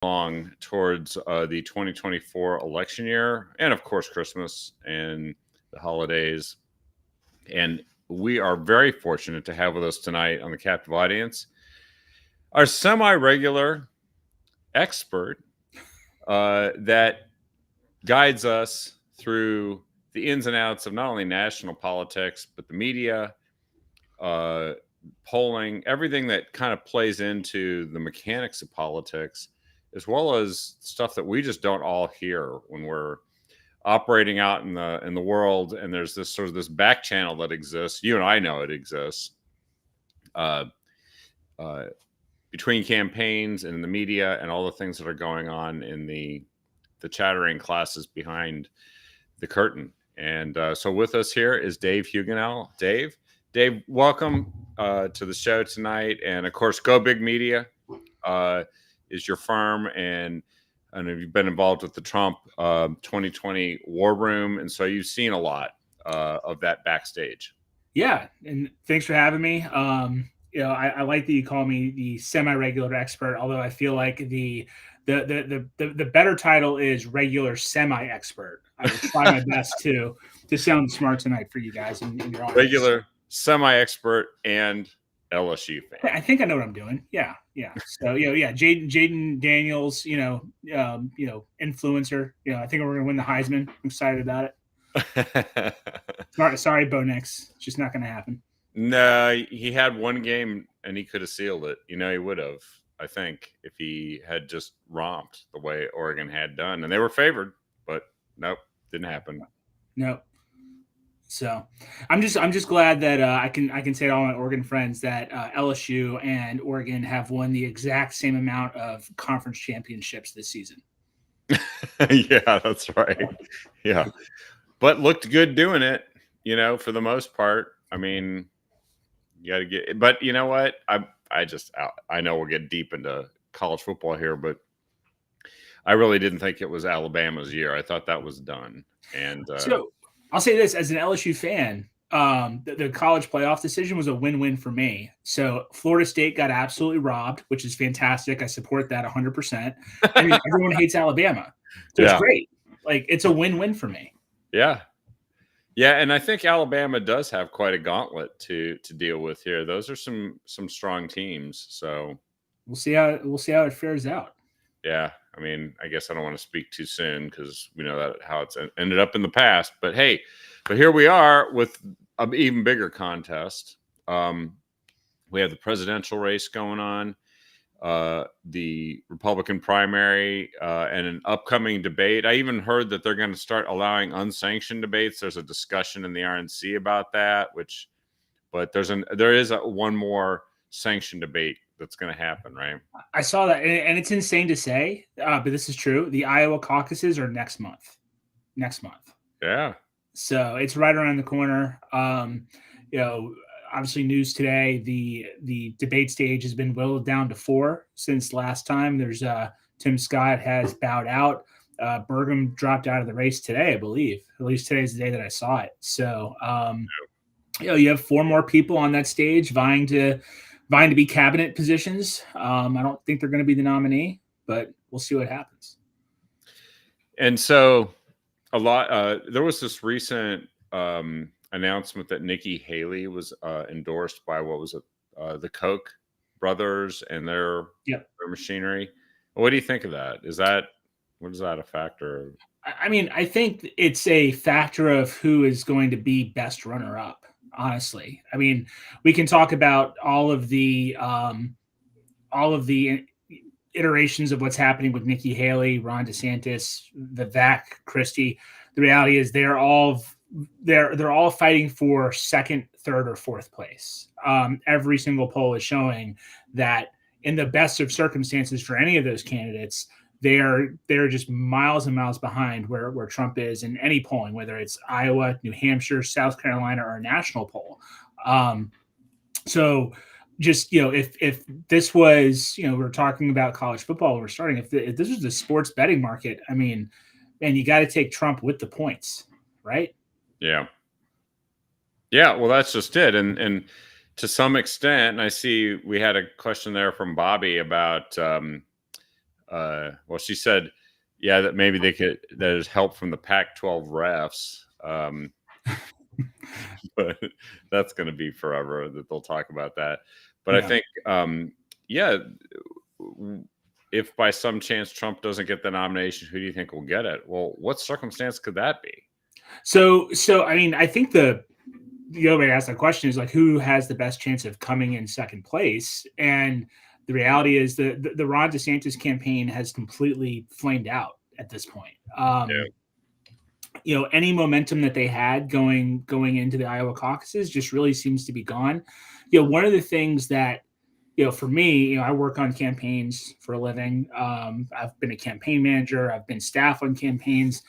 along towards the 2024 election year, and of course, Christmas and the holidays. And we are very fortunate to have with us tonight on the Captive Audience our semi regular expert that guides us through the ins and outs of not only national politics, but the media, polling, everything that kind of plays into the mechanics of politics, as well as stuff that we just don't all hear when we're operating out in the world. And there's this sort of this back channel that exists. You and I know it exists uh, uh, between campaigns and in the media and all the things that are going on in the chattering classes behind the curtain. And so with us here is Dave Huguenot. Dave, welcome to the show tonight. And of course, Go Big Media is your firm, and you've been involved with the Trump 2020 War Room, and so you've seen a lot of that backstage. Yeah, and thanks for having me. I like that you call me the semi-regular expert, although I feel like the better title is regular semi-expert. I will try my best to sound smart tonight for you guys and your audience. Regular semi-expert and LSU fan. I think I know what I'm doing. Yeah. So Jaden Daniels, influencer. I think we're gonna win the Heisman. I'm excited about it. Sorry, Bo Nix. It's just not gonna happen. No, he had one game and he could have sealed it. He would have, I think, if he had just romped the way Oregon had done. And they were favored, but nope, didn't happen. Nope. So I'm just glad that I can say to all my Oregon friends that LSU and Oregon have won the exact same amount of conference championships this season. Yeah, that's right. Yeah, but looked good doing it. For the most part. I mean, you got to get. But you know what? I know we'll get deep into college football here, but I really didn't think it was Alabama's year. I thought that was done. And so I'll say this as an LSU fan, the college playoff decision was a win-win for me. So Florida State got absolutely robbed, which is fantastic. I support that 100%. I mean, everyone hates Alabama. So it's great. Like, it's a win-win for me. Yeah. Yeah, and I think Alabama does have quite a gauntlet to deal with here. Those are some strong teams. So we'll see how it fares out. Yeah. I mean, I guess I don't want to speak too soon because we know that how it's ended up in the past. But hey, here we are with an even bigger contest. We have the presidential race going on, the Republican primary, and an upcoming debate. I even heard that they're going to start allowing unsanctioned debates. There's a discussion in the RNC about that, but there is one more sanctioned debate that's going to happen, right? I saw that, and it's insane to say, but this is true. The Iowa caucuses are next month. Yeah. So it's right around the corner. Obviously news today, the debate stage has been whittled down to 4 since last time. There's Tim Scott has bowed out. Burgum dropped out of the race today, I believe. At least today's the day that I saw it. So, you have 4 more people on that stage vying to be cabinet positions. I don't think they're going to be the nominee, but we'll see what happens. And so there was this recent announcement that Nikki Haley was endorsed by the Koch brothers and their machinery. What do you think of that? Is that a factor? I mean, I think it's a factor of who is going to be best runner-up. Honestly, I mean, we can talk about all of the iterations of what's happening with Nikki Haley, Ron DeSantis, Vivek, Christie. The reality is they're all fighting for second, third, or fourth place. Every single poll is showing that in the best of circumstances for any of those candidates, they're just miles and miles behind where Trump is in any polling, whether it's Iowa, New Hampshire, South Carolina, or a national poll. So just, if this was, we're talking about college football, we're starting, if this was the sports betting market, I mean, man, you got to take Trump with the points, right? Yeah. Yeah. Well, that's just it. And to some extent, and I see we had a question there from Bobby about, Well, she said, yeah, that maybe that there's help from the Pac-12 refs. But that's going to be forever that they'll talk about that. But I think, yeah, if by some chance Trump doesn't get the nomination, who do you think will get it? Well, what circumstance could that be? So I mean, I think the other way to ask that question is like, who has the best chance of coming in second place? And the reality is the Ron DeSantis campaign has completely flamed out at this point. Any momentum that they had going into the Iowa caucuses just really seems to be gone. One of the things that, for me, I work on campaigns for a living. I've been a campaign manager. I've been staff on campaigns.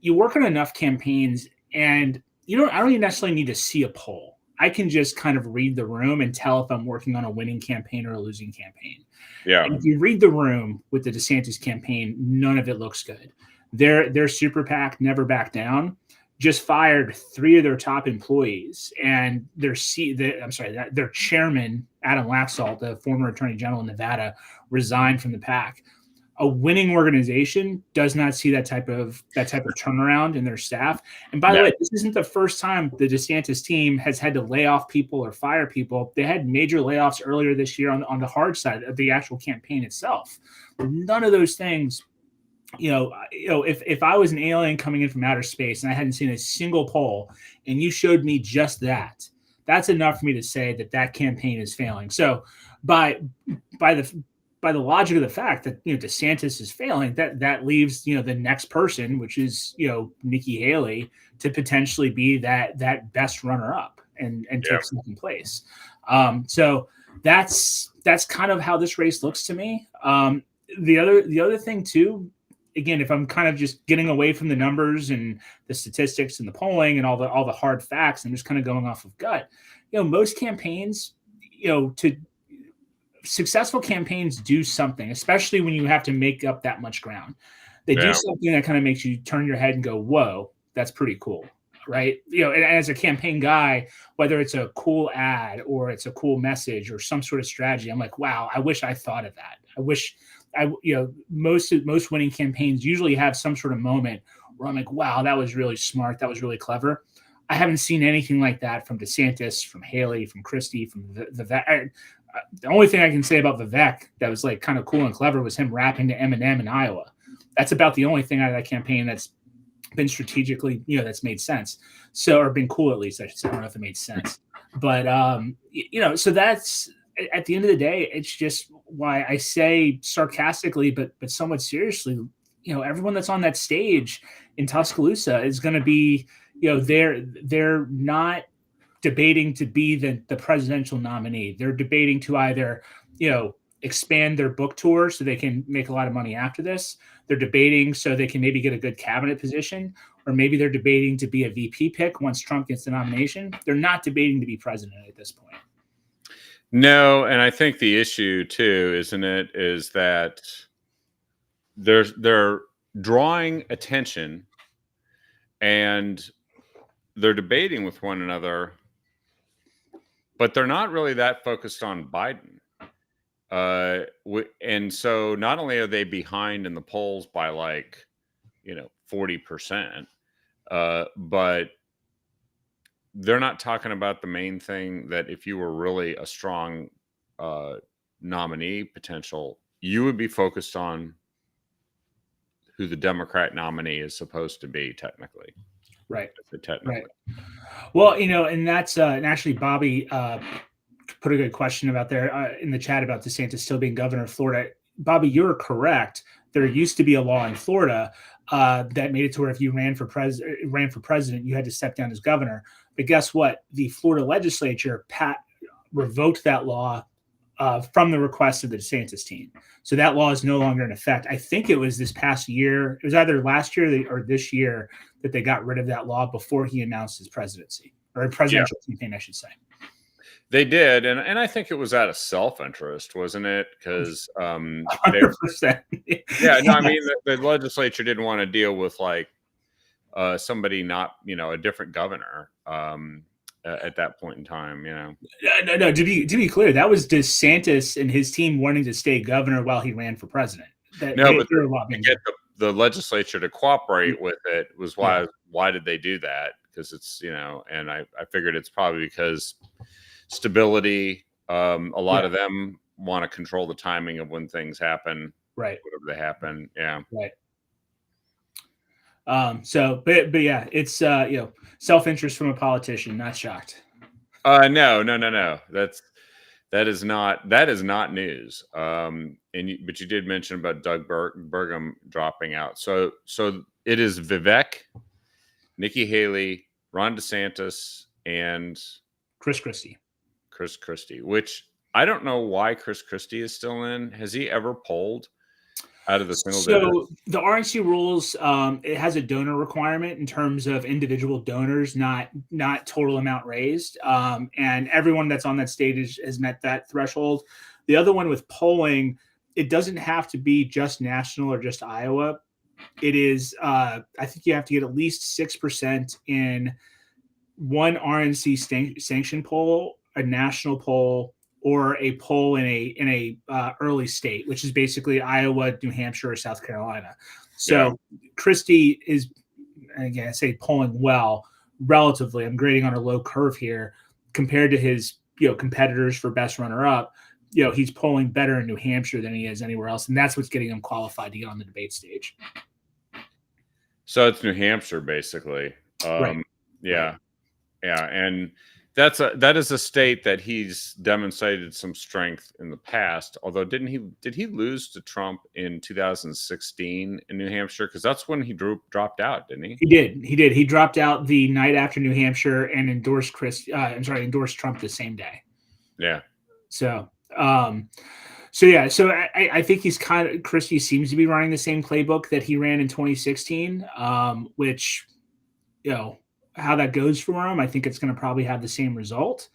You work on enough campaigns, and I don't even necessarily need to see a poll. I can just kind of read the room and tell if I'm working on a winning campaign or a losing campaign. Yeah. And if you read the room with the DeSantis campaign, none of it looks good. Their super PAC, Never Back Down, just fired 3 of their top employees, and their chairman, Adam Laxalt, the former attorney general in Nevada, resigned from the PAC. A winning organization does not see that type of turnaround in their staff. And by the way, this isn't the first time the DeSantis team has had to lay off people or fire people. They had major layoffs earlier this year on the hard side of the actual campaign itself. None of those things. If I was an alien coming in from outer space and I hadn't seen a single poll, and you showed me just that, that's enough for me to say that campaign is failing. So by the logic of the fact that DeSantis is failing, that leaves the next person, which is Nikki Haley, to potentially be that best runner up and take second place. So that's kind of how this race looks to me. The other thing too, again, if I'm kind of just getting away from the numbers and the statistics and the polling and all the hard facts, and just kind of going off of gut, most campaigns, successful campaigns do something, especially when you have to make up that much ground. They do something that kind of makes you turn your head and go, whoa, that's pretty cool. Right. And as a campaign guy, whether it's a cool ad or it's a cool message or some sort of strategy, I'm like, wow, I wish I thought of that. I wish most winning campaigns usually have some sort of moment where I'm like, wow, that was really smart. That was really clever. I haven't seen anything like that from DeSantis, from Haley, from Christie, from the only thing I can say about Vivek that was like kind of cool and clever was him rapping to Eminem in Iowa. That's about the only thing out of that campaign that's been strategically, that's made sense. So, or been cool, at least I should say. I don't know if it made sense, but so that's, at the end of the day, it's just why I say sarcastically, but somewhat seriously, everyone that's on that stage in Tuscaloosa is going to be, they're not debating to be the presidential nominee. They're debating to either, expand their book tour so they can make a lot of money after this. They're debating so they can maybe get a good cabinet position, or maybe they're debating to be a VP pick once Trump gets the nomination. They're not debating to be president at this point. No, and I think the issue too, isn't it, is that they're drawing attention and they're debating with one another, but they're not really that focused on Biden. And so not only are they behind in the polls by 40%, but they're not talking about the main thing, that if you were really a strong nominee potential, you would be focused on who the Democrat nominee is supposed to be technically. Right. Technically. Right. Well, and that's and actually Bobby put a good question about there in the chat about DeSantis still being governor of Florida. Bobby, you're correct. There used to be a law in Florida that made it to where if you ran for president, you had to step down as governor. But guess what? The Florida legislature revoked that law from the request of the DeSantis team. So that law is no longer in effect. I think it was this past year. It was either last year or this year that they got rid of that law before he announced his presidency, or a presidential campaign, I should say. They did, and I think it was out of self-interest, wasn't it? Because 100%. Yeah, no, I mean the legislature didn't want to deal with somebody not, a different governor at that point in time, No. To be clear, that was DeSantis and his team wanting to stay governor while he ran for president. that No, but they're to lobbying. get the legislature to cooperate with it was why did they do that? Because it's, and I figured it's probably because stability. A lot of them want to control the timing of when things happen, right, whatever they happen. Yeah. right. So, but yeah, it's self-interest from a politician. Not shocked. No. That is not news. But you did mention about Doug Burgum dropping out. So it is Vivek, Nikki Haley, Ron DeSantis, and Chris Christie. Chris Christie. Which I don't know why Chris Christie is still in. Has he ever polled out of the single digits? So the RNC rules, it has a donor requirement in terms of individual donors, not total amount raised. And everyone that's on that stage has met that threshold. The other one with polling, it doesn't have to be just national or just Iowa. It is, I think you have to get at least 6% in one RNC sanction poll, a national poll, or a poll in a early state, which is basically Iowa, New Hampshire, or South Carolina. So Christie is, again, I say polling well, relatively. I'm grading on a low curve here compared to his competitors for best runner-up. He's polling better in New Hampshire than he is anywhere else, and that's what's getting him qualified to get on the debate stage. So it's New Hampshire, basically. Right. Yeah. Right. Yeah, and that is a state that he's demonstrated some strength in the past. Although did he lose to Trump in 2016 in New Hampshire? Because that's when he dropped out, didn't he? He did. He dropped out the night after New Hampshire and endorsed Trump the same day. Yeah. So I think he's Christie seems to be running the same playbook that he ran in 2016, which, how that goes for him, I think it's going to probably have the same result.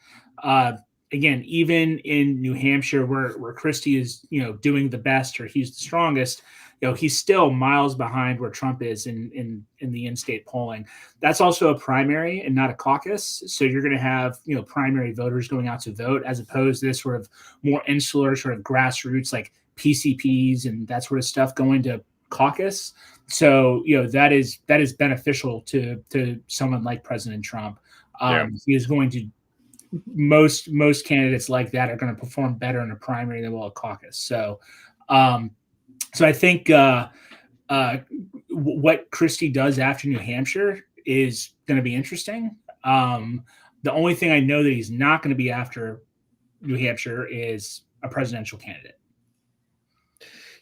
Again, even in New Hampshire, where Christie is, doing the best, or he's the strongest, he's still miles behind where Trump is in the in-state polling. That's also a primary and not a caucus. So you're going to have, primary voters going out to vote, as opposed to this sort of more insular, sort of grassroots, like PCPs and that sort of stuff going to caucus. So that is beneficial to someone like President Trump. He is going to, most candidates like that are going to perform better in a primary than will a caucus. So I think what Christie does after New Hampshire is going to be interesting. The only thing I know that he's not going to be after New Hampshire is a presidential candidate.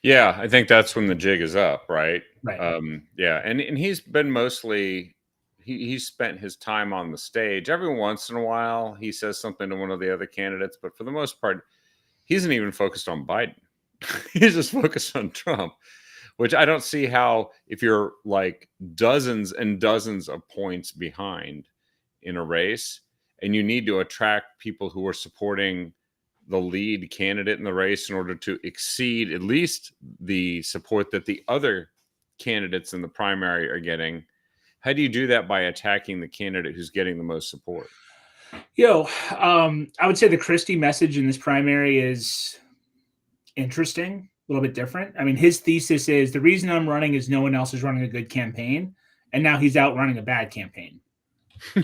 Yeah, I think that's when the jig is up, right? Right. And he's been mostly he's spent his time on the stage. Every once in a while, he says something to one of the other candidates, but for the most part, he isn't even focused on Biden. He's just focused on Trump, which I don't see how, if you're like dozens and dozens of points behind in a race, and you need to attract people who are supporting the lead candidate in the race in order to exceed at least the support that the other candidates in the primary are getting. How do you do that? By attacking the candidate who's getting the most support? I would say the Christie message in this primary is interesting, a little bit different. I mean, his thesis is the reason I'm running is no one else is running a good campaign, and now he's out running a bad campaign.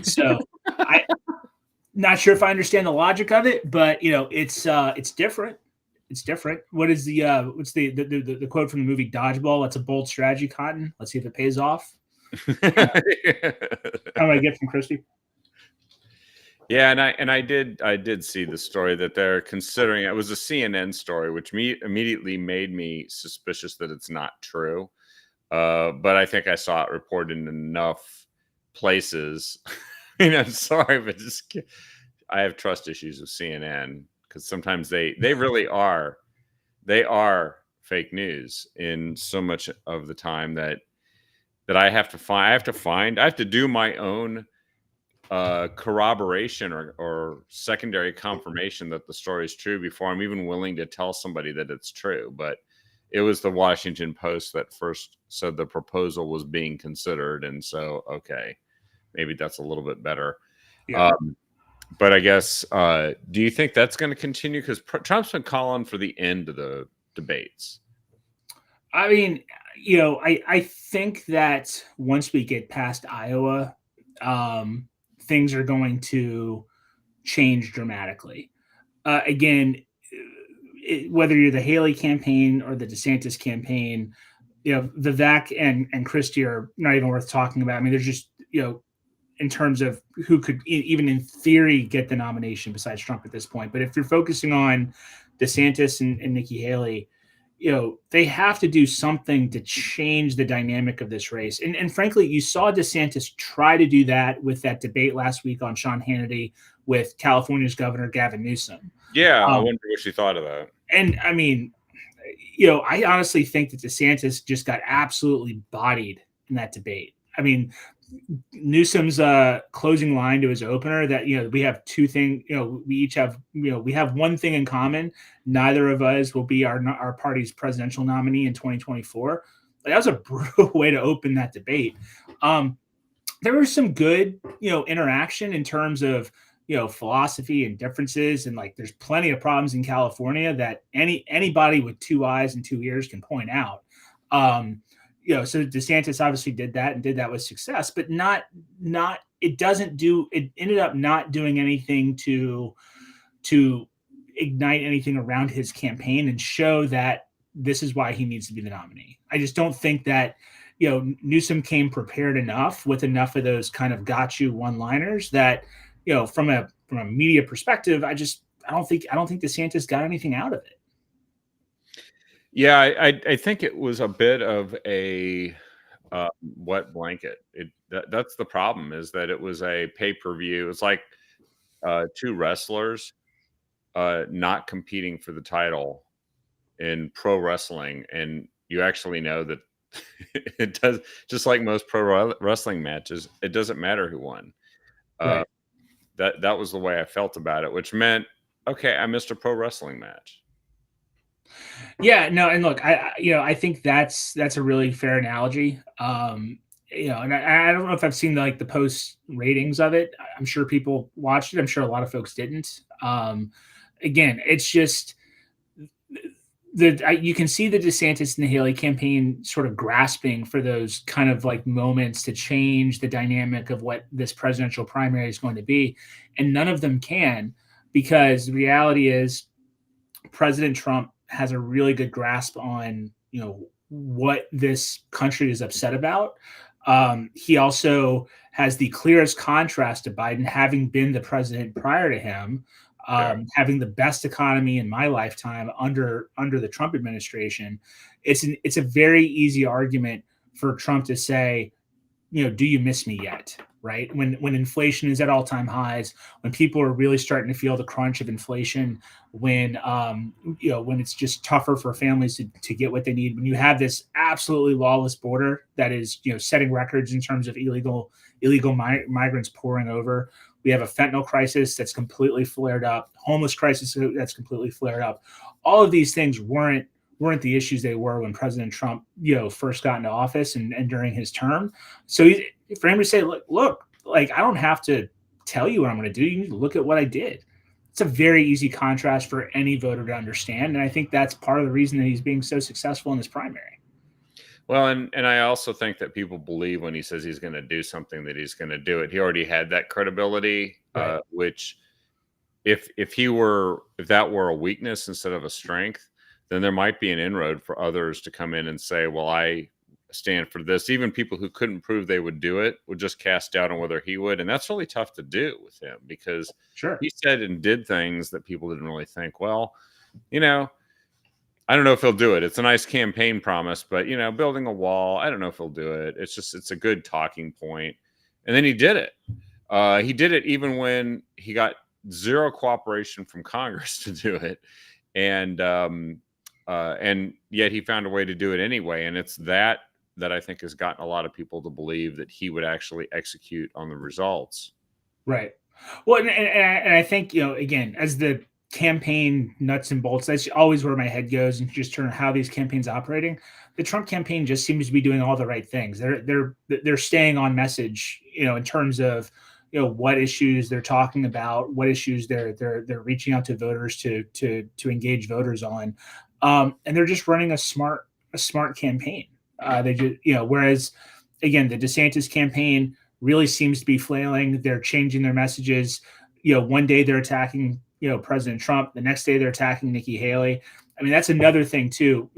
So I'm not sure if I understand the logic of it, but it's different. It's different. What is what's the quote from the movie Dodgeball? That's a bold strategy, Cotton. Let's see if it pays off. How do I get from Christie? Yeah, and I did see the story that they're considering. It was a CNN story, which immediately made me suspicious that it's not true. But I think I saw it reported in enough places. I'm sorry, but I have trust issues with CNN because sometimes they really are. They are fake news in so much of the time that I have to find. I have to do my own corroboration or secondary confirmation that the story is true before I'm even willing to tell somebody that it's true. But it was the Washington Post that first said the proposal was being considered, and so okay, maybe that's a little bit better. Yeah. But I guess, do you think that's going to continue? Because Trump's been calling for the end of the debates. I mean, I think that once we get past Iowa, um, things are going to change dramatically. Again, whether you're the Haley campaign or the DeSantis campaign, Vivek and Christie are not even worth talking about. I mean, there's just, in terms of who could even in theory get the nomination besides Trump at this point. But if you're focusing on DeSantis and Nikki Haley, they have to do something to change the dynamic of this race. And frankly, you saw DeSantis try to do that with that debate last week on Sean Hannity with California's Governor Gavin Newsom. Yeah, I wonder what she thought of that. And I mean, I honestly think that DeSantis just got absolutely bodied in that debate. I mean, Newsom's closing line to his opener that we have two things. We each have we have one thing in common. Neither of us will be our party's presidential nominee in 2024. That was a brutal way to open that debate. There was some good interaction in terms of philosophy and differences, and like there's plenty of problems in California that anybody with two eyes and two ears can point out. So DeSantis obviously did that and did that with success, but not it ended up not doing anything to ignite anything around his campaign and show that this is why he needs to be the nominee. I just don't think that Newsom came prepared enough with enough of those kind of got you one-liners that from a media perspective, I don't think DeSantis got anything out of it. Yeah, I think it was a bit of a wet blanket. That's the problem, is that it was a pay-per-view. It's like two wrestlers not competing for the title in pro wrestling, and you actually know that it does, just like most pro wrestling matches, it doesn't matter who won. Right. That was the way I felt about it, which meant, okay, I missed a pro wrestling match. Yeah, no, and look, I think that's a really fair analogy. And I don't know if I've seen the post ratings of it. I'm sure people watched it. I'm sure a lot of folks didn't. Again, it's just you can see the DeSantis and the Haley campaign sort of grasping for those kind of moments to change the dynamic of what this presidential primary is going to be, and none of them can, because the reality is President Trump has a really good grasp on what this country is upset about. He also has the clearest contrast to Biden, having been the president prior to him, having the best economy in my lifetime under the Trump administration. It's a very easy argument for Trump to say, do you miss me yet? Right? When inflation is at all-time highs, when people are really starting to feel the crunch of inflation, when when it's just tougher for families to get what they need, when you have this absolutely lawless border that is setting records in terms of illegal migrants pouring over, we have a fentanyl crisis that's completely flared up, homeless crisis that's completely flared up. All of these things weren't the issues they were when President Trump, first got into office and during his term. So for him to say, look, I don't have to tell you what I'm going to do. You need to look at what I did. It's a very easy contrast for any voter to understand. And I think that's part of the reason that he's being so successful in this primary. Well, and I also think that people believe when he says he's going to do something that he's going to do it. He already had that credibility, Right. Which if that were a weakness instead of a strength, then there might be an inroad for others to come in and say, well, I stand for this. Even people who couldn't prove they would do it would just cast doubt on whether he would. And that's really tough to do with him, because Sure. he said and did things that people didn't really think, well, I don't know if he'll do it. It's a nice campaign promise, but building a wall, I don't know if he'll do it. It's a good talking point. And then he did it. He did it even when he got zero cooperation from Congress to do it. And yet he found a way to do it anyway. And it's that I think has gotten a lot of people to believe that he would actually execute on the results. Right. Well, and I think, again, as the campaign nuts and bolts, that's always where my head goes, and just turn how these campaigns operating. The Trump campaign just seems to be doing all the right things. They're staying on message, in terms of what issues they're talking about, what issues they're reaching out to voters to engage voters on, and they're just running a smart a smart campaign. They just, whereas again, the DeSantis campaign really seems to be flailing. They're changing their messages. One day they're attacking, President Trump. The next day they're attacking Nikki Haley. I mean, that's another thing too.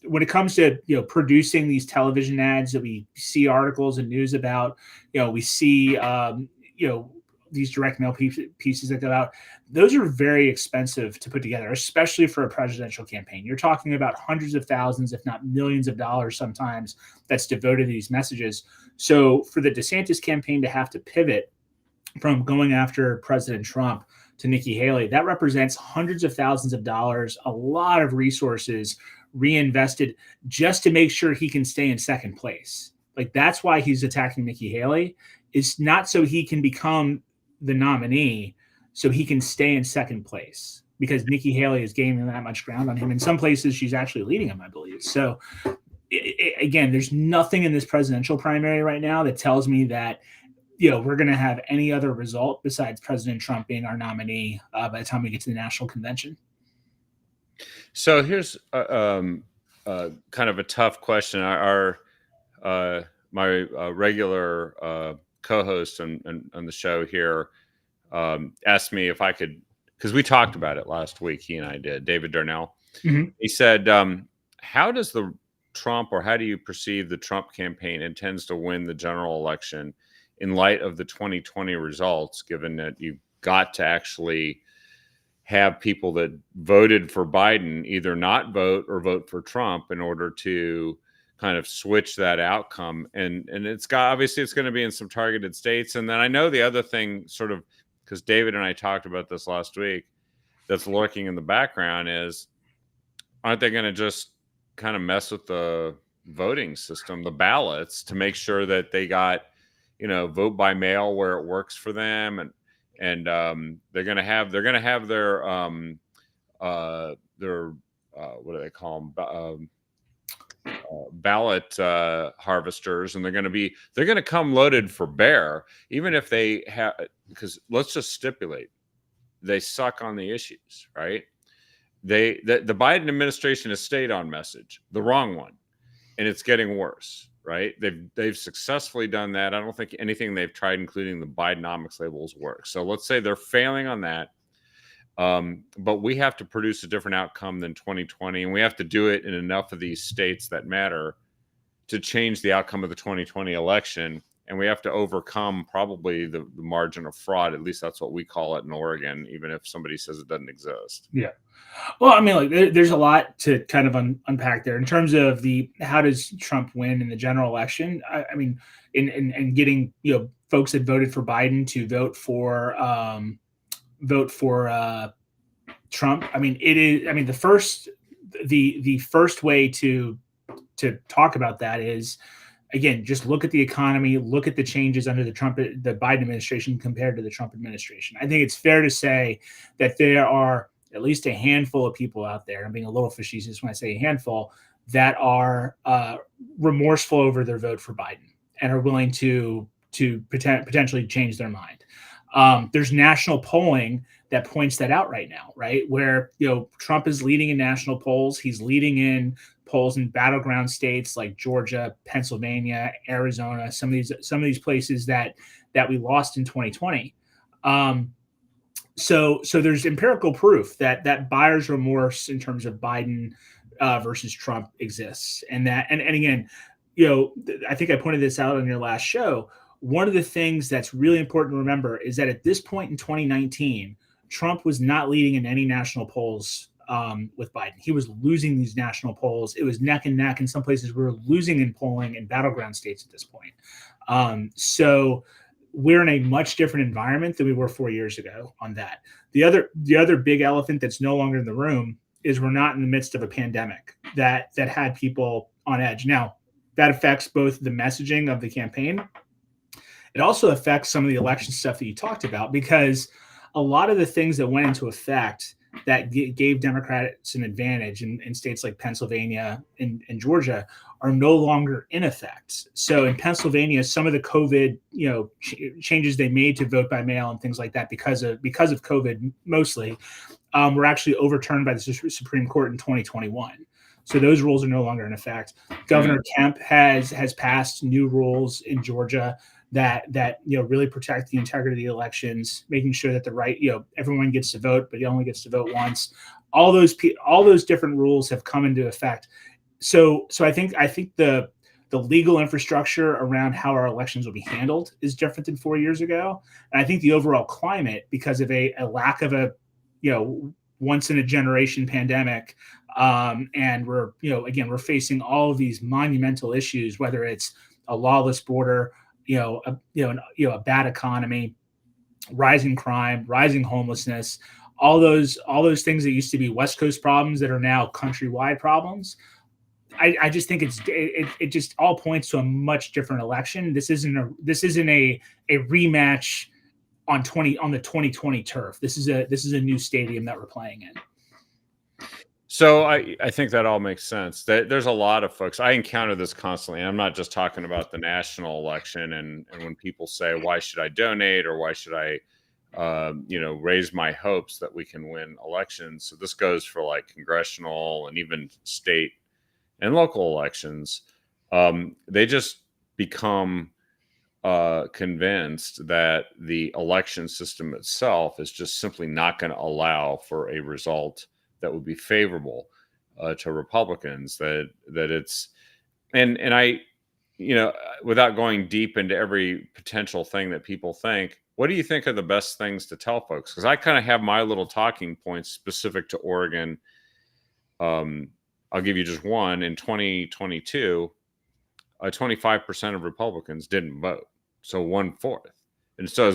When it comes to producing these television ads that we see articles and news about, we see these direct mail pieces that go out. Those are very expensive to put together, especially for a presidential campaign. You're talking about hundreds of thousands, if not millions of dollars sometimes, that's devoted to these messages. So for the DeSantis campaign to have to pivot from going after President Trump to Nikki Haley, that represents hundreds of thousands of dollars, a lot of resources reinvested just to make sure he can stay in second place. Like, that's why he's attacking Nikki Haley. It's not so he can become the nominee, so he can stay in second place, because Nikki Haley is gaining that much ground on him. In some places, she's actually leading him, I believe. So again, there's nothing in this presidential primary right now that tells me that we're going to have any other result besides President Trump being our nominee by the time we get to the national convention. So here's kind of a tough question. My regular co-host on the show here asked me if I could, because we talked about it last week. He and I did. David Darnell. Mm-hmm. He said, "How does the Trump, or how do you perceive the Trump campaign intends to win the general election in light of the 2020 results, given that you've got to actually have people that voted for Biden either not vote or vote for Trump in order to kind of switch that outcome?" And it's obviously going to be in some targeted states. And then I know the other thing, sort of, because David and I talked about this last week, that's lurking in the background is, aren't they going to just kind of mess with the voting system, the ballots, to make sure that they got, vote by mail where it works for them, and they're going to have their what do they call them, ballot harvesters, and they're going to come loaded for bear, even if they have, because let's just stipulate they suck on the issues, right? The Biden administration has stayed on message, the wrong one, and it's getting worse. Right? They've successfully done that. I don't think anything they've tried, including the Bidenomics labels, works. So let's say they're failing on that. But we have to produce a different outcome than 2020, and we have to do it in enough of these states that matter to change the outcome of the 2020 election. And we have to overcome probably the margin of fraud. At least that's what we call it in Oregon, even if somebody says it doesn't exist. Yeah. Well, I mean, there's a lot to kind of unpack there in terms of how does Trump win in the general election? I mean, in getting folks that voted for Biden to vote for Trump. I mean, it is. I mean, the first way to talk about that is, again, just look at the economy, look at the changes under the Biden administration compared to the Trump administration. I think it's fair to say that there are at least a handful of people out there, I'm being a little facetious when I say a handful, that are remorseful over their vote for Biden and are willing to potentially change their mind. There's national polling that points that out right now, right? Where, Trump is leading in national polls. He's leading in polls in battleground states like Georgia, Pennsylvania, Arizona, some of these places that we lost in 2020. So there's empirical proof that buyer's remorse in terms of Biden versus Trump exists. And again, I think I pointed this out on your last show. One of the things that's really important to remember is that at this point in 2019, Trump was not leading in any national polls with Biden. He was losing these national polls. It was neck and neck. In some places, we were losing in polling in battleground states at this point. So we're in a much different environment than we were 4 years ago on that. The other big elephant that's no longer in the room is we're not in the midst of a pandemic that had people on edge. Now, that affects both the messaging of the campaign. It also affects some of the election stuff that you talked about, because a lot of the things that went into effect that gave Democrats an advantage in states like Pennsylvania and Georgia are no longer in effect. So in Pennsylvania, some of the COVID, changes they made to vote by mail and things like that because of COVID mostly, were actually overturned by the Supreme Court in 2021. So those rules are no longer in effect. Governor Kemp has passed new rules in Georgia that really protect the integrity of the elections, making sure that everyone gets to vote, but he only gets to vote once. All those different rules have come into effect. So I think the legal infrastructure around how our elections will be handled is different than 4 years ago. And I think the overall climate, because of a lack of a once in a generation pandemic, and we're facing all of these monumental issues, whether it's a lawless border, a bad economy, rising crime, rising homelessness, all those things that used to be West Coast problems that are now countrywide problems. I just think it just all points to a much different election. This isn't a rematch on the 2020 turf. This is a new stadium that we're playing in. So I think that all makes sense. There's a lot of folks. I encounter this constantly. And I'm not just talking about the national election. And when people say, why should I donate, or why should I, raise my hopes that we can win elections? So this goes for like congressional and even state and local elections. They just become convinced that the election system itself is just simply not going to allow for a result that would be favorable to Republicans. That it's and I, without going deep into every potential thing that people think, what do you think are the best things to tell folks? Because I kind of have my little talking points specific to Oregon. I'll give you just one. In 2022, 25% of Republicans didn't vote, so 1/4. And so,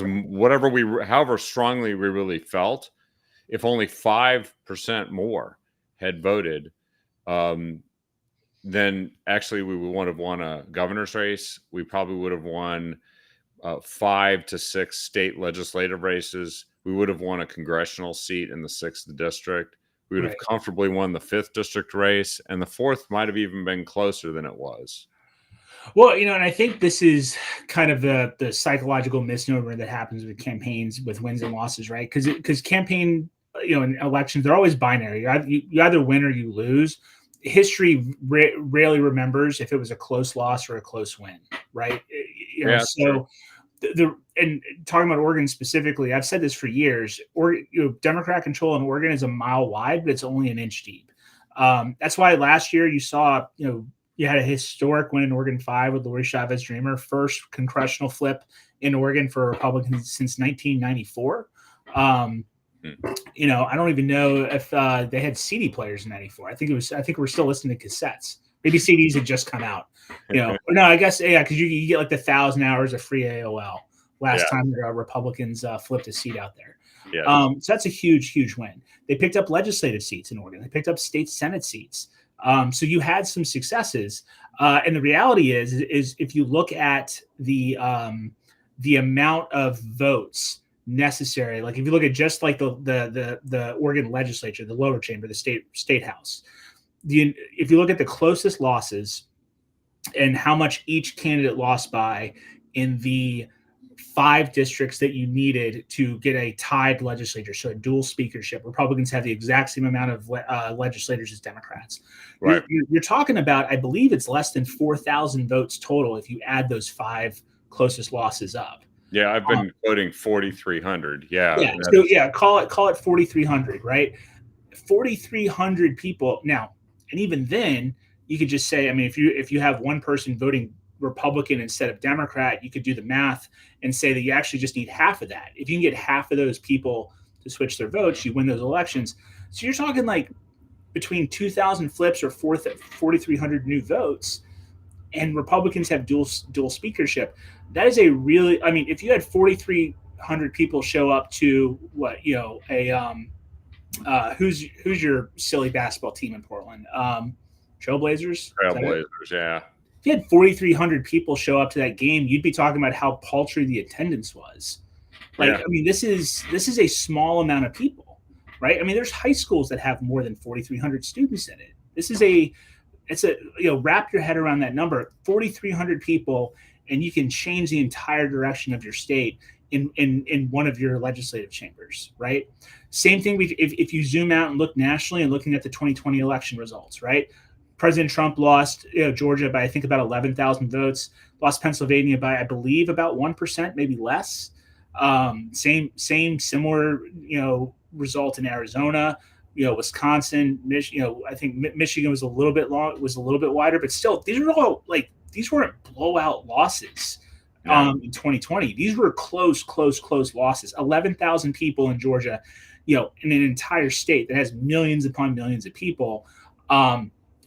however strongly we really felt, if only 5% more had voted, then actually we would have won a governor's race. We probably would have won 5 to 6 state legislative races. We would have won a congressional seat in the 6th district. We would have comfortably won the 5th district race, and the 4th might have even been closer than it was. Well, and I think this is kind of the psychological misnomer that happens with campaigns with wins and losses, right? Because campaign, in elections, they're always binary. You either win or you lose. History rarely remembers if it was a close loss or a close win, right? So and talking about Oregon specifically, I've said this for years. Democrat control in Oregon is a mile wide, but it's only an inch deep. That's why last year you saw, you had a historic win in Oregon 5 with Lori Chavez Dreamer, first congressional flip in Oregon for Republicans since 1994. I don't even know if they had CD players in '94. I think we're still listening to cassettes. Maybe CDs had just come out. No, I guess because you get like the 1,000 hours of free AOL last time the Republicans flipped a seat out there. Yeah. So that's a huge, huge win. They picked up legislative seats in Oregon. They picked up state Senate seats. So you had some successes, and the reality is if you look at the amount of votes necessary, like if you look at just like the Oregon legislature, the lower chamber, the state house, if you look at the closest losses and how much each candidate lost by in the 5 districts that you needed to get a tied legislature, so a dual speakership. Republicans have the exact same amount of legislators as Democrats. Right. You're talking about, I believe it's less than 4,000 votes total if you add those 5 closest losses up. Yeah, I've been quoting 4,300. Yeah. So call it 4,300, right? 4,300 people now, and even then, you could just say, I mean, if you have one person voting Republican instead of Democrat, you could do the math and say that you actually just need half of that. If you can get half of those people to switch their votes, you win those elections. So you're talking like between 2,000 flips or 4,300 new votes, and Republicans have dual speakership. That is a really, I mean, if you had 4,300 people show up to who's your silly basketball team in Portland? Trailblazers? Trailblazers, yeah. If you had 4,300 people show up to that game, you'd be talking about how paltry the attendance was. I mean, this is a small amount of people, right? I mean, there's high schools that have more than 4,300 students in it. Wrap your head around that number, 4,300 people, and you can change the entire direction of your state in one of your legislative chambers, right? Same thing if you zoom out and look nationally and looking at the 2020 election results, right? President Trump lost Georgia by I think about 11,000 votes. Lost Pennsylvania by I believe about 1%, maybe less. Similar result in Arizona. Wisconsin, I think Michigan was a little bit wider, but still, these weren't blowout losses. Yeah. In 2020, these were close losses. 11,000 people in Georgia, in an entire state that has millions upon millions of people.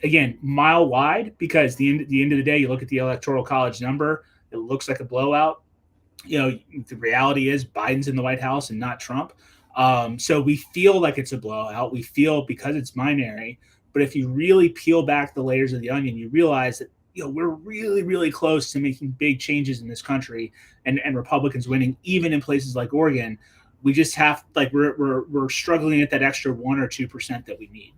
Again, mile wide, because the end of the day, you look at the Electoral College number, it looks like a blowout. The reality is Biden's in the White House and not Trump. So we feel like it's a blowout. We feel because it's binary. But if you really peel back the layers of the onion, you realize that we're really, really close to making big changes in this country, and Republicans winning, even in places like Oregon. We just have we're struggling at that extra 1 or 2% that we need.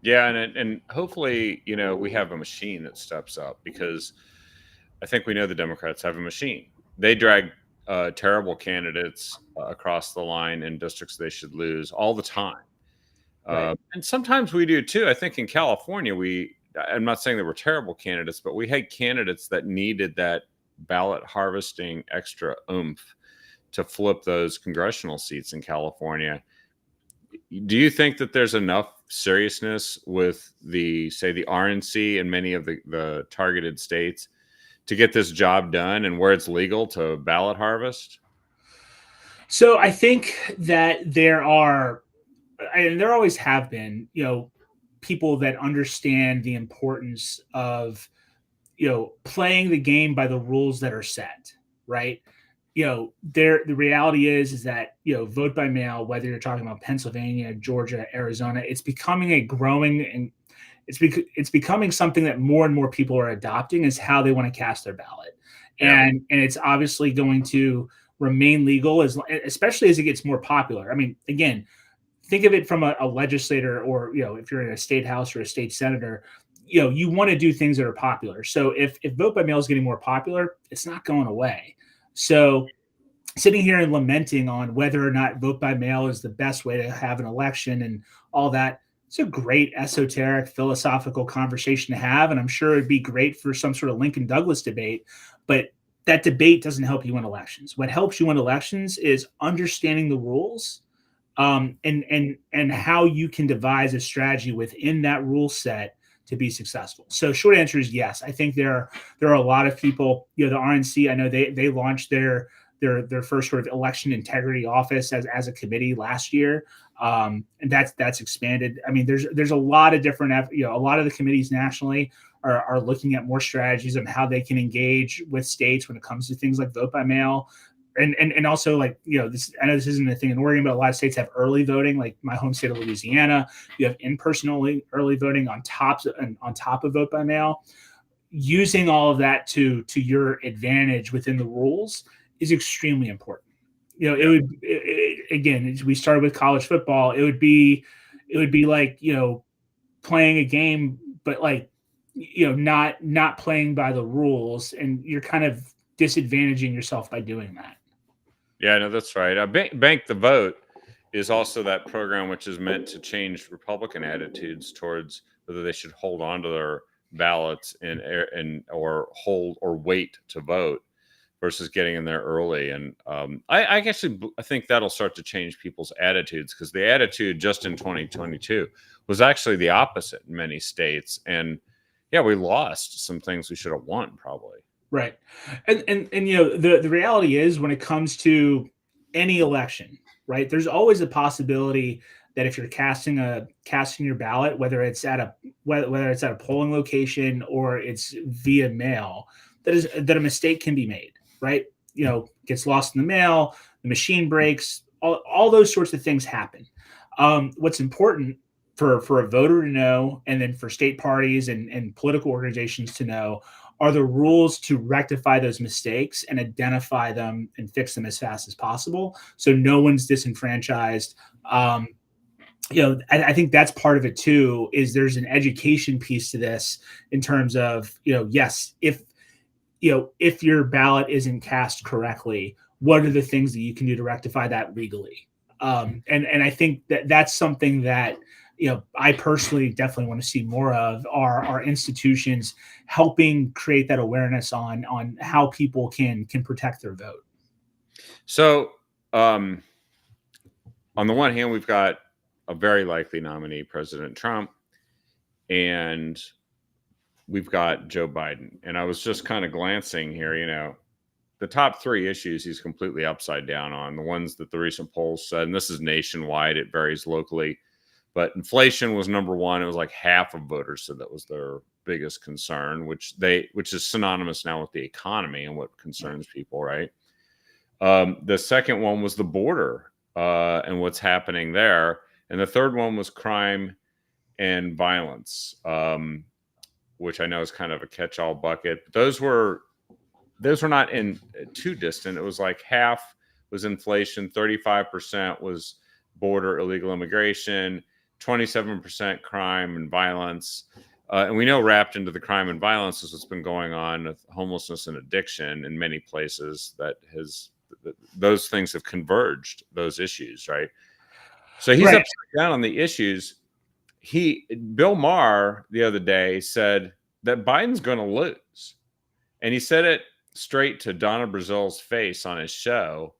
Yeah, and hopefully, we have a machine that steps up, because I think we know the Democrats have a machine. They drag terrible candidates across the line in districts they should lose all the time. Right. And sometimes we do too. I think in California, I'm not saying they were terrible candidates, but we had candidates that needed that ballot harvesting extra oomph to flip those congressional seats in California. Do you think that there's enough seriousness with the RNC and many of the targeted states to get this job done, and where it's legal to ballot harvest? So I think that there are, and there always have been, people that understand the importance of, playing the game by the rules that are set, right? The reality is that, vote by mail, whether you're talking about Pennsylvania, Georgia, Arizona, it's becoming a growing, and it's becoming something that more and more people are adopting is how they want to cast their ballot. Yeah. And it's obviously going to remain legal, especially as it gets more popular. I mean, again, think of it from a legislator, or if you're in a state house or a state senator, you want to do things that are popular. So if vote by mail is getting more popular, it's not going away. So sitting here and lamenting on whether or not vote by mail is the best way to have an election and all that, it's a great esoteric philosophical conversation to have, and I'm sure it'd be great for some sort of Lincoln Douglas debate, but that debate doesn't help you win elections. What helps you win elections is understanding the rules, and how you can devise a strategy within that rule set to be successful. So short answer is yes. I think there are a lot of people, the RNC, I know they launched their first sort of election integrity office as a committee last year. And that's expanded. I mean, there's a lot of different, a lot of the committees nationally are looking at more strategies on how they can engage with states when it comes to things like vote by mail. And also, like, this, I know this isn't a thing in Oregon, but a lot of states have early voting, like my home state of Louisiana. You have in-person early voting on top of vote by mail. Using all of that to your advantage within the rules is extremely important. Again, we started with college football. It would be like, playing a game, but like, not playing by the rules, and you're kind of disadvantaging yourself by doing that. Yeah, no, that's right. Bank the Vote is also that program which is meant to change Republican attitudes towards whether they should hold on to their ballots or hold or wait to vote versus getting in there early. And I think that'll start to change people's attitudes, because the attitude just in 2022 was actually the opposite in many states. And yeah, we lost some things we should have won probably. Right. And the reality is, when it comes to any election, right, there's always a possibility that if you're casting your ballot, whether it's at a polling location or it's via mail, that a mistake can be made, right? Gets lost in the mail, the machine breaks, all those sorts of things happen. What's important for a voter to know, and then for state parties and political organizations to know, are the rules to rectify those mistakes and identify them and fix them as fast as possible, so no one's disenfranchised. I think that's part of it too, is there's an education piece to this in terms of, yes, if your ballot isn't cast correctly, what are the things that you can do to rectify that legally? And I think that's something that I personally definitely want to see more of are institutions helping create that awareness on how people can protect their vote. So, on the one hand, we've got a very likely nominee, President Trump, and we've got Joe Biden. And I was just kind of glancing here, the top three issues he's completely upside down on, the ones that the recent polls said, and this is nationwide, it varies locally, but inflation was number one. It was like half of voters said that was their biggest concern, which is synonymous now with the economy and what concerns people, right? The second one was the border and what's happening there. And the third one was crime and violence, which I know is kind of a catch-all bucket. But those were not in too distant. It was like half was inflation, 35% was border illegal immigration, 27% crime and violence. And we know wrapped into the crime and violence is what's been going on with homelessness and addiction in many places those things have converged, those issues, right? So he's upside down on the issues. Bill Maher the other day said that Biden's going to lose. And he said it straight to Donna Brazil's face on his show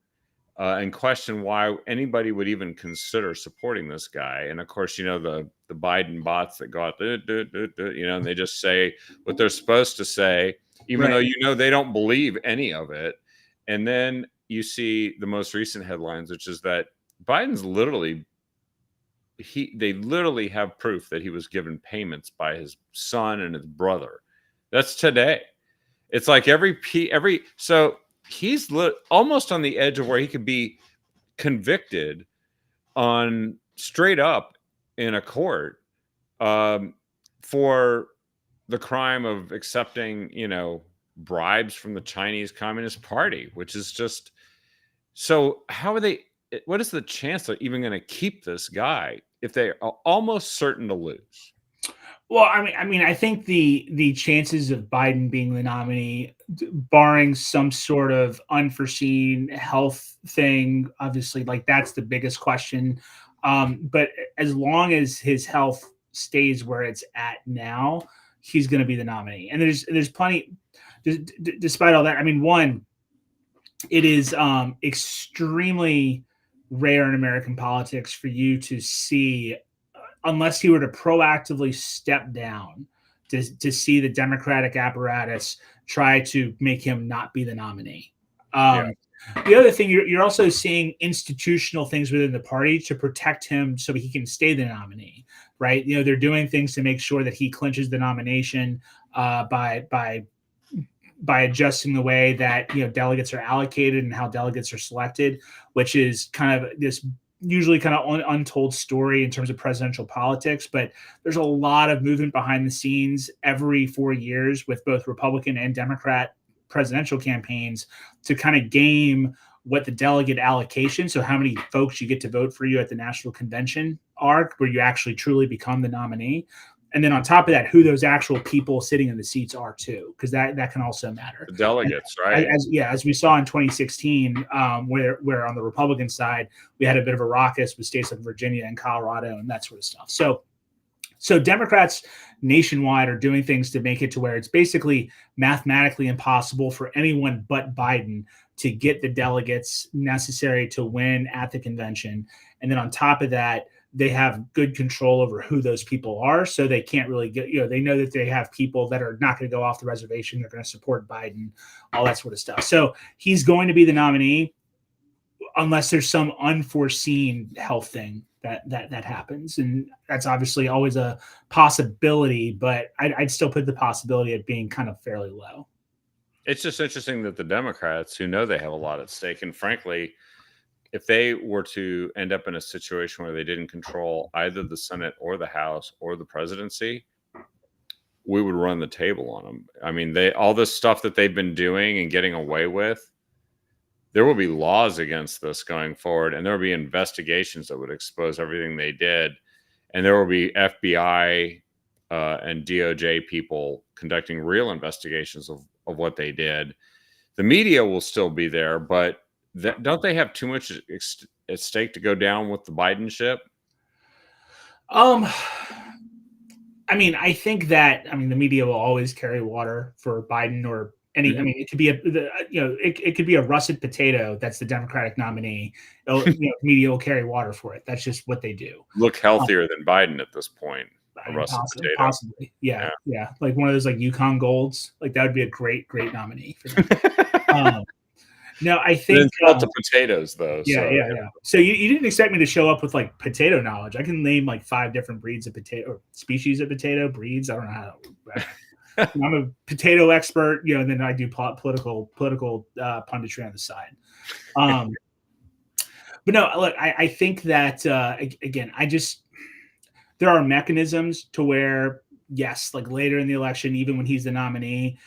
and questioned why anybody would even consider supporting this guy. And of course, the Biden bots that go out, and they just say what they're supposed to say, even though, they don't believe any of it. And then you see the most recent headlines, which is that Biden's they literally have proof that he was given payments by his son and his brother. That's today. It's like so he's almost on the edge of where he could be convicted on straight up in a court for the crime of accepting, bribes from the Chinese Communist Party, which is just so. What is the chance they're even going to keep this guy if they are almost certain to lose? Well, I mean, I think the chances of Biden being the nominee, barring some sort of unforeseen health thing, obviously, like that's the biggest question. But as long as his health stays where it's at now, he's going to be the nominee. And there's plenty. Despite all that, I mean, one, it is extremely rare in American politics for you to see, unless he were to proactively step down, to see the Democratic apparatus try to make him not be the nominee. The other thing, you're also seeing institutional things within the party to protect him so he can stay the nominee, right? They're doing things to make sure that he clinches the nomination by adjusting the way that delegates are allocated and how delegates are selected, which is kind of this usually kind of untold story in terms of presidential politics. But there's a lot of movement behind the scenes every 4 years with both Republican and Democrat presidential campaigns to kind of game what the delegate allocation, so how many folks you get to vote for you at the national convention are, where you actually truly become the nominee. And then on top of that, who those actual people sitting in the seats are too, because that can also matter. The delegates, right? As we saw in 2016, where on the Republican side we had a bit of a raucous with states like Virginia and Colorado and that sort of stuff. So Democrats nationwide are doing things to make it to where it's basically mathematically impossible for anyone but Biden to get the delegates necessary to win at the convention. And then on top of that, they have good control over who those people are. So they can't really get, they know that they have people that are not going to go off the reservation. They're going to support Biden, all that sort of stuff. So he's going to be the nominee unless there's some unforeseen health thing that happens. And that's obviously always a possibility, but I'd still put the possibility of being kind of fairly low. It's just interesting that the Democrats, who know they have a lot at stake, and frankly, if they were to end up in a situation where they didn't control either the Senate or the House or the presidency, we would run the table on them. I mean, all this stuff that they've been doing and getting away with, there will be laws against this going forward, and there will be investigations that would expose everything they did, and there will be FBI and DOJ people conducting real investigations of what they did. The media will still be there, but don't they have too much at stake to go down with the Biden ship? Um, I mean, I think that the media will always carry water for Biden or any. I Mhm. mean, it could be it could be a russet potato that's the Democratic nominee. Media will carry water for it. That's just what they do. Look Um, healthier than Biden at this point. I A mean, russet potato. possibly, yeah, Yeah. yeah, like one of those like Yukon Golds. Like that would be a great nominee for them. Um, no, I An think. insult to potatoes, though. Yeah, So yeah, yeah. So you didn't expect me to show up with like potato knowledge. I can name like 5 different breeds of potato or species of potato breeds. I don't know how to. I'm a potato expert, and then I do political punditry on the side. But no, look, I think that again, there are mechanisms to where yes, like later in the election, even when he's the nominee,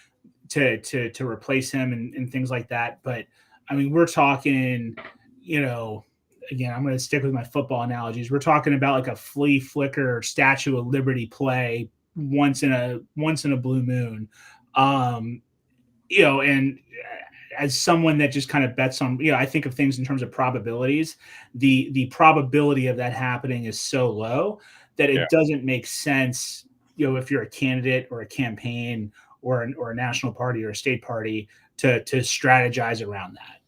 to replace him and things like that. But I mean, we're talking, you know, again, I'm going to stick with my football analogies. We're talking about like a flea flicker Statue of Liberty play once in a blue moon. Um, and as someone that just kind of bets on, I think of things in terms of probabilities. The probability of that happening is so low that yeah. it doesn't make sense. If you're a candidate or a campaign or a national party or a state party to strategize around that.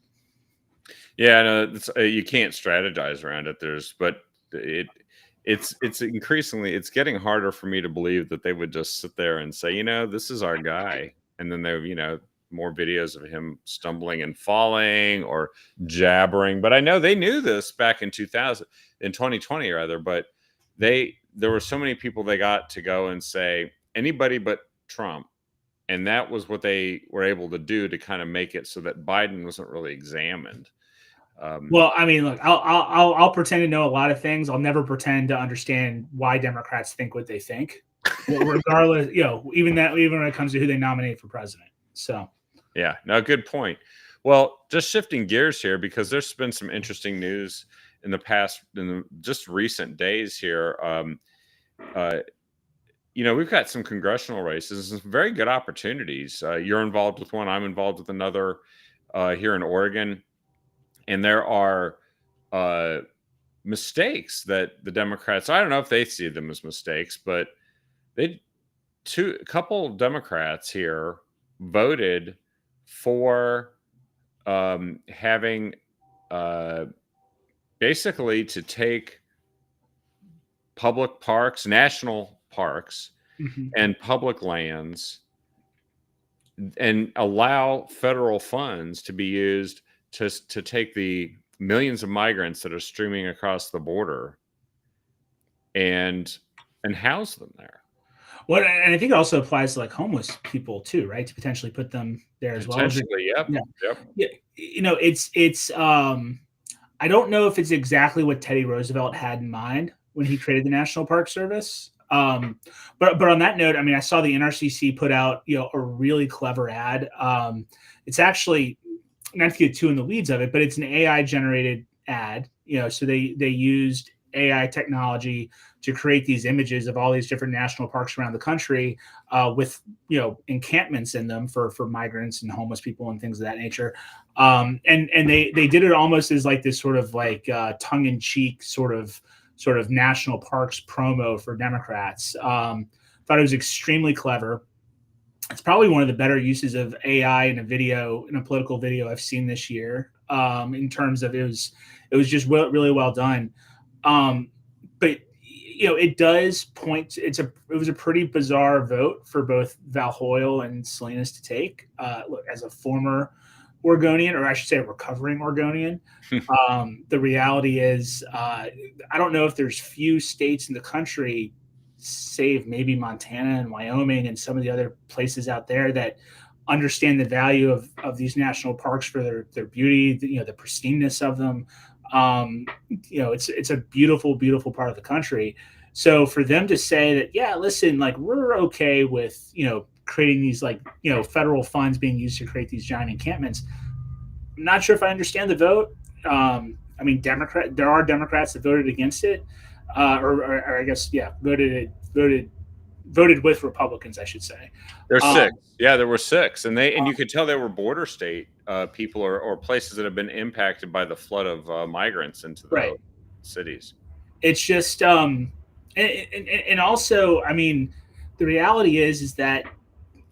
Yeah, no, you can't strategize around it. But it it's increasingly it's getting harder for me to believe that they would just sit there and say, this is our guy, and then they, more videos of him stumbling and falling or jabbering. But I know they knew this back in 2020 rather. But there were so many people they got to go and say anybody but Trump. And that was what they were able to do to kind of make it so that Biden wasn't really examined. Well, I mean, look, I'll pretend to know a lot of things. I'll never pretend to understand why Democrats think what they think, regardless. Even when it comes to who they nominate for president. So, yeah, no, good point. Well, just shifting gears here because there's been some interesting news in the just recent days here. We've got some congressional races and some very good opportunities. You're involved with one. I'm involved with another here in Oregon. And there are mistakes that the Democrats, I don't know if they see them as mistakes, but a couple Democrats here voted for having basically to take public parks, national parks, and public lands and allow federal funds to be used to take the millions of migrants that are streaming across the border and house them there. Well, and I think it also applies to like homeless people too, right? To potentially put them there as well. Potentially, yep. Yeah. Yep. Yeah. It's I don't know if it's exactly what Teddy Roosevelt had in mind when he created the National Park Service. But on that note, I mean, I saw the NRCC put out a really clever ad. It's actually not to get too in the weeds of it, but it's an AI generated ad. So they used AI technology to create these images of all these different national parks around the country with encampments in them for migrants and homeless people and things of that nature. And they did it almost as like this sort of like tongue in cheek sort of national parks promo for Democrats. Thought it was extremely clever. It's probably one of the better uses of AI in a political video I've seen this year. In terms of it was just really well done. But it does point. It was a pretty bizarre vote for both Val Hoyle and Salinas to take. Look, as a former Oregonian, or I should say a recovering Oregonian, the reality is I don't know if there's few states in the country, save maybe Montana and Wyoming and some of the other places out there, that understand the value of these national parks for their beauty, the pristineness of them. It's a beautiful part of the country. So for them to say that, yeah, listen, like we're okay with creating these federal funds being used to create these giant encampments. I'm not sure if I understand the vote. I mean, there are Democrats that voted against it, or I guess, yeah, voted with Republicans, I should say. There's 6. Yeah, there were 6, and you could tell they were border state people or places that have been impacted by the flood of migrants into the cities. It's just And also, I mean, the reality is that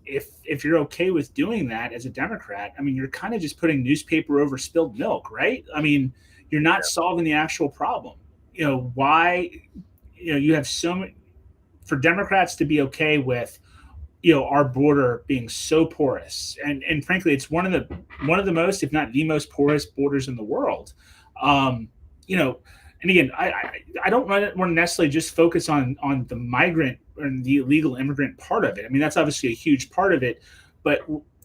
if you're okay with doing that as a Democrat, I mean, you're kind of just putting newspaper over spilled milk, right? I mean, you're not solving the actual problem. Why? You have so many for Democrats to be okay with our border being so porous, and frankly, it's one of the most, if not the most porous borders in the world. Um, you know, and again, I don't want to necessarily just focus on the migrant and the illegal immigrant part of it. I mean, that's obviously a huge part of it, but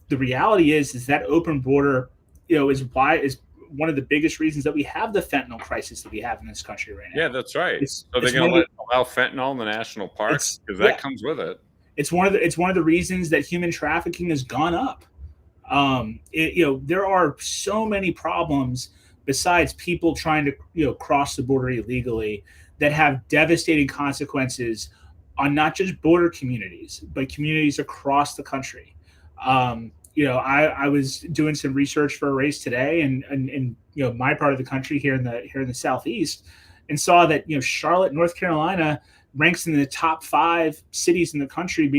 the reality is that open border, is one of the biggest reasons that we have the fentanyl crisis that we have in this country right Yeah, now. that's right. So they're It's going one to of the allow fentanyl in the national parks it's because that yeah comes with it. it's one of the reasons that human trafficking has gone up. There are so many problems besides people trying to cross the border illegally that have devastating consequences on not just border communities but communities across the country. I was doing some research for a race today, and my part of the country here in the southeast, and saw that Charlotte, North Carolina, ranks in the top 5 cities in the country,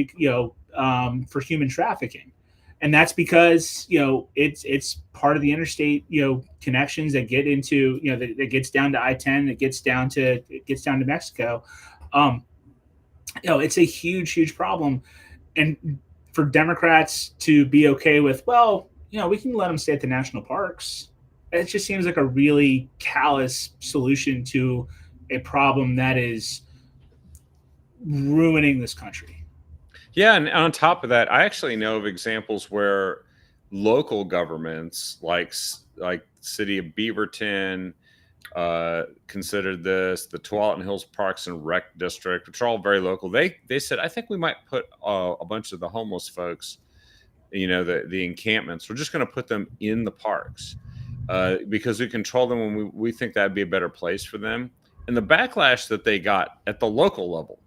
for human trafficking, and that's because it's part of the interstate connections that get into that gets down to I-10, that gets down to Mexico. um it's a huge problem, and for Democrats to be okay with, well, we can let them stay at the national parks, it just seems like a really callous solution to a problem that is ruining this country. Yeah, and on top of that, I actually know of examples where local governments, like city of Beaverton, considered this, the Tualatin Hills Parks and Rec District, which are all very local. They said, I think we might put a bunch of the homeless folks, the encampments. We're just going to put them in the parks because we control them when we think that'd be a better place for them. And the backlash that they got at the local level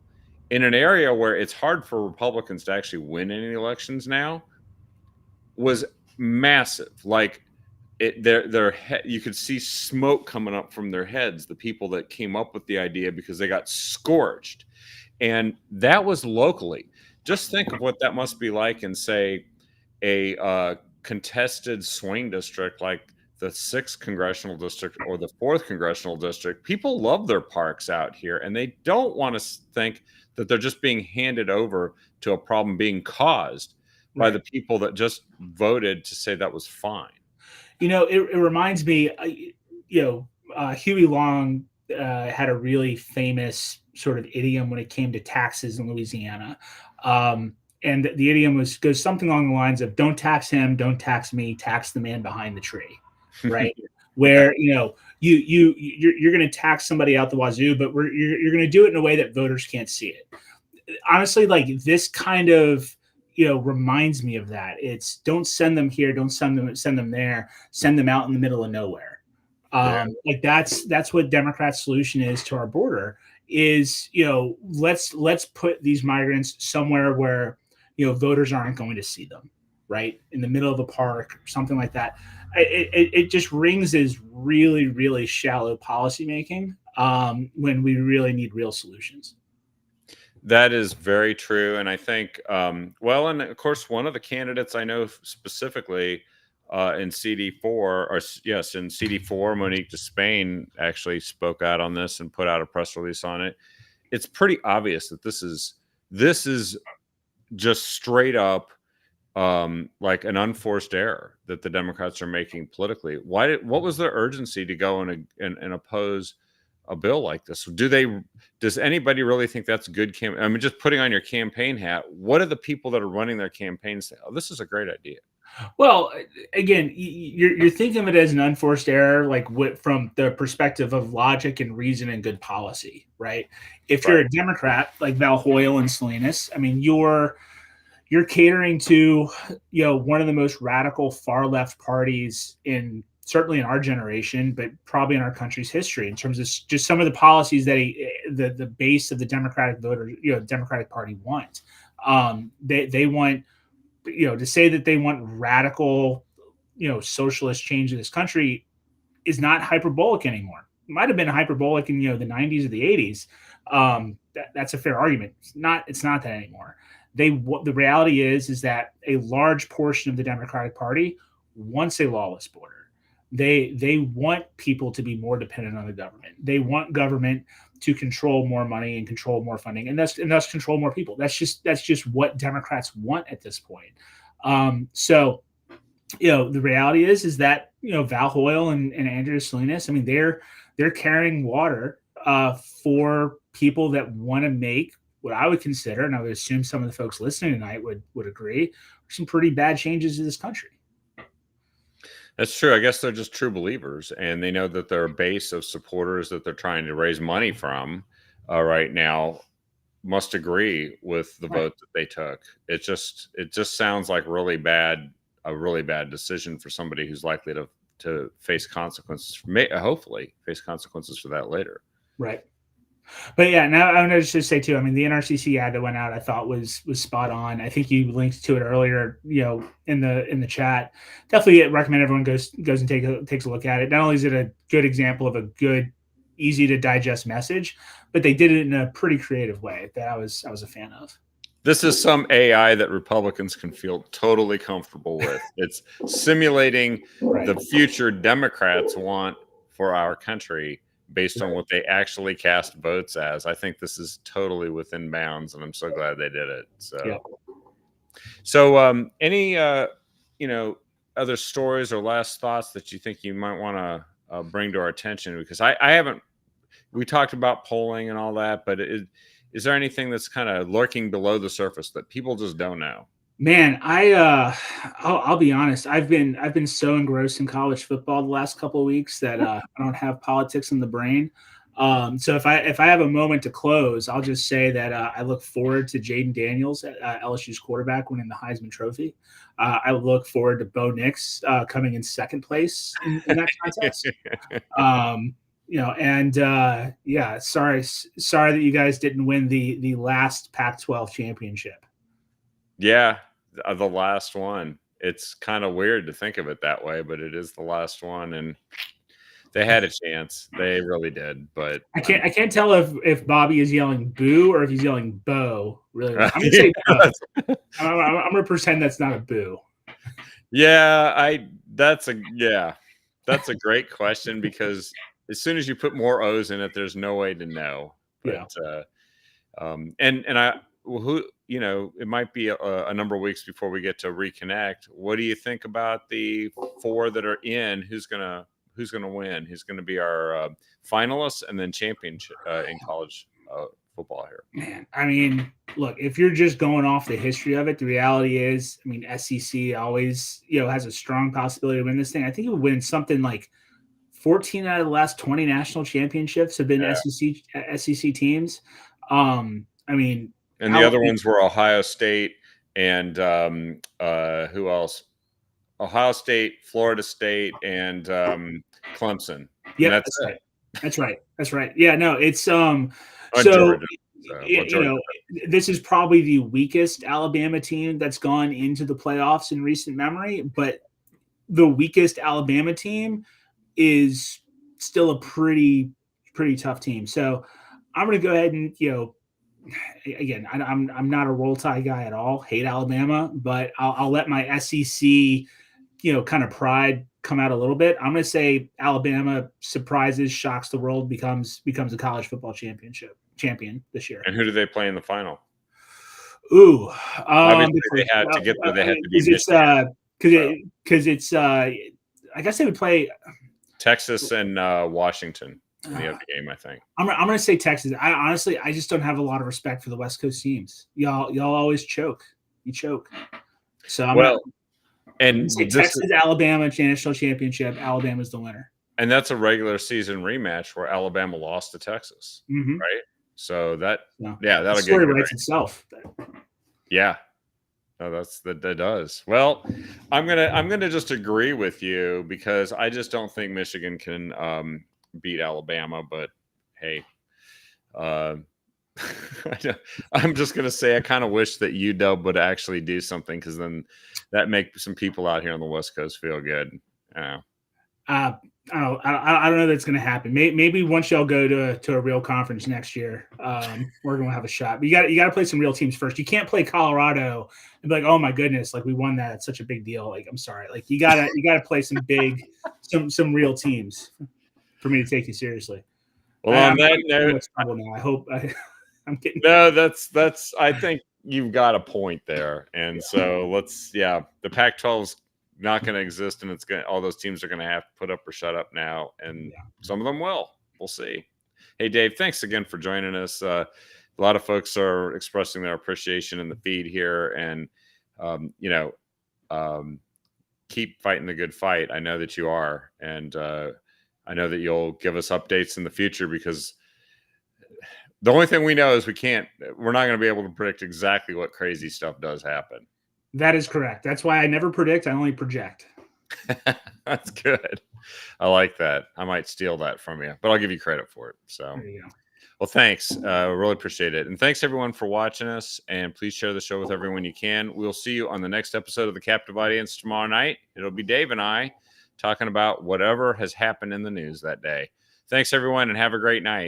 in an area where it's hard for Republicans to actually win any elections now was massive. Like you could see smoke coming up from their heads, the people that came up with the idea, because they got scorched. And that was locally. Just think of what that must be like in, say, a contested swing district like the 6th congressional district or the 4th congressional district. People love their parks out here, and they don't want to think that they're just being handed over to a problem being caused by the Right. people that just voted to say that was fine. It reminds me, Huey Long had a really famous sort of idiom when it came to taxes in Louisiana. And the idiom goes something along the lines of, "Don't tax him, don't tax me, tax the man behind the tree," right? Yeah. Where you're going to tax somebody out the wazoo, but you're going to do it in a way that voters can't see it. Honestly, like, this kind of reminds me of that. It's, don't send them here, don't send them there, send them out in the middle of nowhere. Yeah. Like, that's what Democrats' solution is to our border. Is, let's put these migrants somewhere where voters aren't going to see them, right in the middle of a park, something like that. It just rings as really shallow policymaking, when we really need real solutions. That is very true. And I think, well, and of course, one of the candidates I know specifically in CD4, or yes, in CD4, Monique Despain actually spoke out on this and put out a press release on it. It's pretty obvious that this is just straight up like an unforced error that the Democrats are making politically. What was the urgency to go and oppose a bill like this? Does anybody really think that's good I mean, just putting on your campaign hat, what are the people that are running their campaigns say? Oh, this is a great idea. Well, again, you're thinking of it as an unforced error, like, from the perspective of logic and reason and good policy, right? If you're Right. a Democrat like Val Hoyle and Salinas, I mean, you're catering to one of the most radical far left parties, in certainly in our generation, but probably in our country's history, in terms of just some of the policies that the base of the Democratic voter, Democratic Party wants. They want, to say that they want radical, socialist change in this country is not hyperbolic anymore. It might have been hyperbolic in the 90s or the 80s, That's a fair argument. It's not that anymore. The reality is that a large portion of the Democratic Party wants a lawless border. They want people to be more dependent on the government. They want government to control more money and control more funding, and thus control more people. That's just what Democrats want at this point. So the reality is that Val Hoyle and Andrea Salinas, I mean, they're carrying water for people that want to make what I would consider, and I would assume some of the folks listening tonight would agree, some pretty bad changes to this country. That's true. I guess they're just true believers, and they know that their base of supporters that they're trying to raise money from right now must agree with the vote that they took. It just sounds like a really bad decision for somebody who's likely to face consequences. Hopefully, face consequences for that later. Right. But yeah, now I want to just say too, I mean, the NRCC ad that went out, I thought was spot on. I think you linked to it earlier, in the chat. Definitely recommend everyone goes and takes a look at it. Not only is it a good example of a good, easy to digest message, but they did it in a pretty creative way that I was a fan of. This is some AI that Republicans can feel totally comfortable with. It's simulating the future Democrats want for our country based on what they actually cast votes as. I think this is totally within bounds, and I'm so glad they did it. So any other stories or last thoughts that you think you might want to bring to our attention? Because I haven't. We talked about polling and all that, but is there anything that's kind of lurking below the surface that people just don't know? Man, I'll be honest. I've been so engrossed in college football the last couple of weeks that I don't have politics in the brain. So if I have a moment to close, I'll just say that I look forward to Jaden Daniels, LSU's quarterback, winning the Heisman Trophy. I look forward to Bo Nix coming in second place in that contest. Sorry that you guys didn't win the last Pac-12 championship. Yeah, the last one. It's kind of weird to think of it that way, but it is the last one, and they had a chance. They really did, but I can't tell if Bobby is yelling boo or if he's yelling bo. Really, I'm gonna say bo. I'm gonna pretend that's not a boo. Yeah, that's a great question, because as soon as you put more O's in it, there's no way to know. But it might be a number of weeks before we get to reconnect. What do you think about the 4 that are in? Who's gonna win? Who's gonna be our finalists and then championship in college football here? Man, I mean, look, if you're just going off the history of it, the reality is, I mean, SEC always has a strong possibility to win this thing. I think it would win something like 14 out of the last 20 national championships have been SEC teams. I mean. And the other ones were Ohio State and who else? Ohio State, Florida State, and Clemson. Yeah, that's right. Yeah, no, it's Georgia. This is probably the weakest Alabama team that's gone into the playoffs in recent memory, but the weakest Alabama team is still a pretty tough team. So I'm going to go ahead and again, I'm not a Roll Tide guy at all. Hate Alabama, but I'll let my SEC, kind of pride come out a little bit. I'm going to say Alabama surprises, shocks the world, becomes a college football champion this year. And who do they play in the final? Ooh, obviously they had to get there. They had to be because I guess they would play Texas and Washington. In the other game, I think I'm going to say Texas. I just don't have a lot of respect for the West Coast teams. Y'all always choke. You choke. So I'm going to say Texas, Alabama national championship. Alabama's the winner. And that's a regular season rematch where Alabama lost to Texas, right? So that'll get story writes itself. Yeah. No, that does. Well, I'm gonna just agree with you, because I just don't think Michigan can beat Alabama. But hey, I'm just gonna say I kind of wish that UW would actually do something, because then that make some people out here on the West Coast feel good. I don't know that's going to happen. Maybe once y'all go to a real conference next year, we're going to have a shot. But you got to play some real teams first. You can't play Colorado and be like, oh my goodness, like we won that. It's such a big deal. Like I'm sorry, like you gotta play some big, some real teams for me to take you seriously. Well, on that note, now I hope I'm getting. No, that's. I think you've got a point there, and so the Pac-12's not going to exist, and all those teams are going to have to put up or shut up now, and some of them will. We'll see. Hey, Dave, thanks again for joining us. A lot of folks are expressing their appreciation in the feed here, and keep fighting the good fight. I know that you are, and I know that you'll give us updates in the future, because the only thing we know is we're not going to be able to predict exactly what crazy stuff does happen. That is correct. That's why I never predict. I only project. That's good. I like that. I might steal that from you, but I'll give you credit for it. So there you go. Well, thanks. Really appreciate it. And thanks everyone for watching us, and please share the show with everyone you can. We'll see you on the next episode of The Captive Audience tomorrow night. It'll be Dave and I talking about whatever has happened in the news that day. Thanks everyone, and have a great night.